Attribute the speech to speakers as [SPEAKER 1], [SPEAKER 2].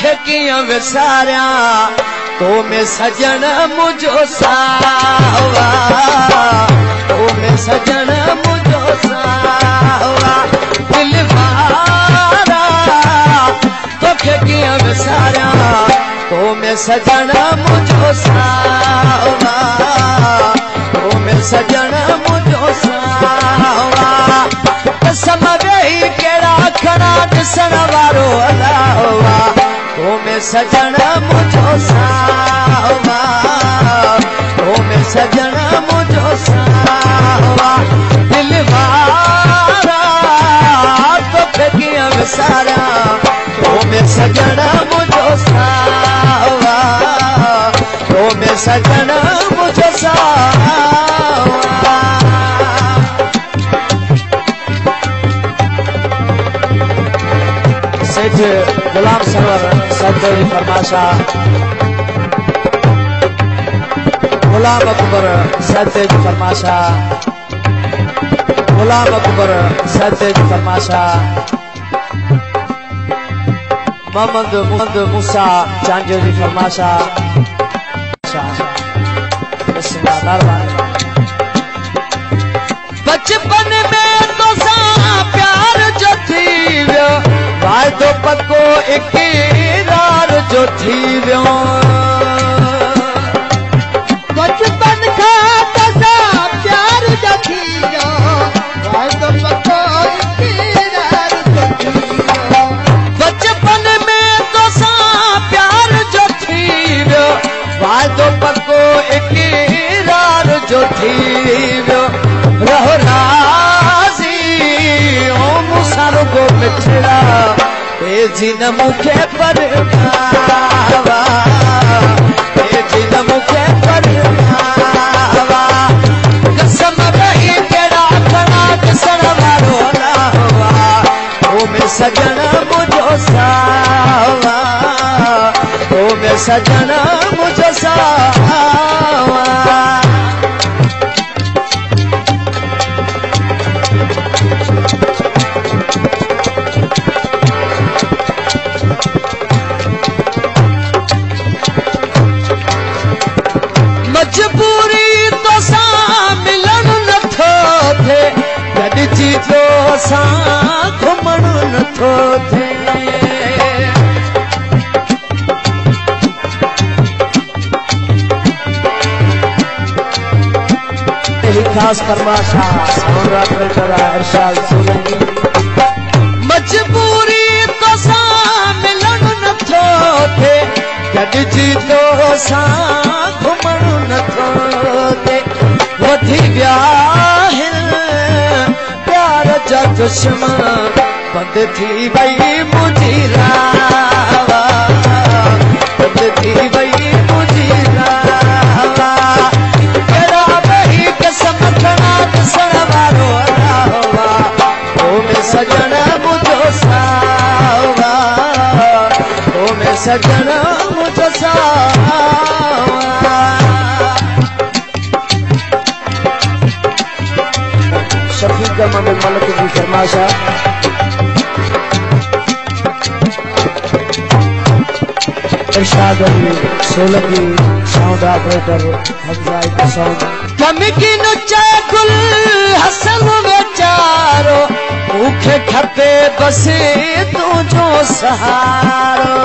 [SPEAKER 1] तोखे कीअं विसारियां तो में सजन मुझो सावा तो में सजन मुझो सावा दिल वारा तोखे कीअं विसारियां तो में सजन मुझो सावा तो में सजन मुझो सावा कसम वेही केड़ा खड़ा ॾिसण वारो अलावा तो में सजन मुझो सावा तो में सजन मुझो सावा दिल वारा तोखे कीअं विसारियां तो में सजन मुझो सावा तो में सजन मुझो सावा सेठ गुलाम सरवर सदर फरमाशा गुलाम अकबर सतेज फरमाशा गुलाम अकबर सतेज फरमाशा मोहम्मद मूसा चांजोरी फरमाशा बचपन में तो सा प्यार जो थी वियो वाइदो पक्को इकरार जो थी वियो बचपन खां तसा प्यार जो थी वियो वाइदो पक्को इकरार जो थी वियो बचपन में तोसा प्यार जो थी वियो वाइदो पक्को इकरार जो थी वियो रहो राज़ी ओ मूंसां रुगो मिठड़ा तेजी न मूंखे परवावा तेजी न मूंखे परवावा कसम वेही केड़ा खड़ा ॾिसण वारो अलावा तो में सजन मुझो सावा तो में सजन मुझो सावा मजबूरी तो सा मिलन नथो थे गॾिजी तो सा घुमण नथो थे खास फरमाशा साउंड ऑपरेटर इरशाद सोलंकी मजबूरी तो सा मिलन नथो थे गॾिजी तो सा घुमण नथो थे वधी विया प्यार जा दुश्मन बंद थी वई मुंहिंजी रावा बंद थी वई मुंहिंजी रावा केड़ा वेही कसम खड़ा ॾिसण वारो अलावा तो में सजन मुझो सावा तो में सजन मुझो सावा शफीक मोहम्मद मलिक जी फरमाशा Irshad Ali Solanki sound operator Hamza sound कमकी नुचा गुल हसन बेचारो मूंखे खपे बस तुझो सहारो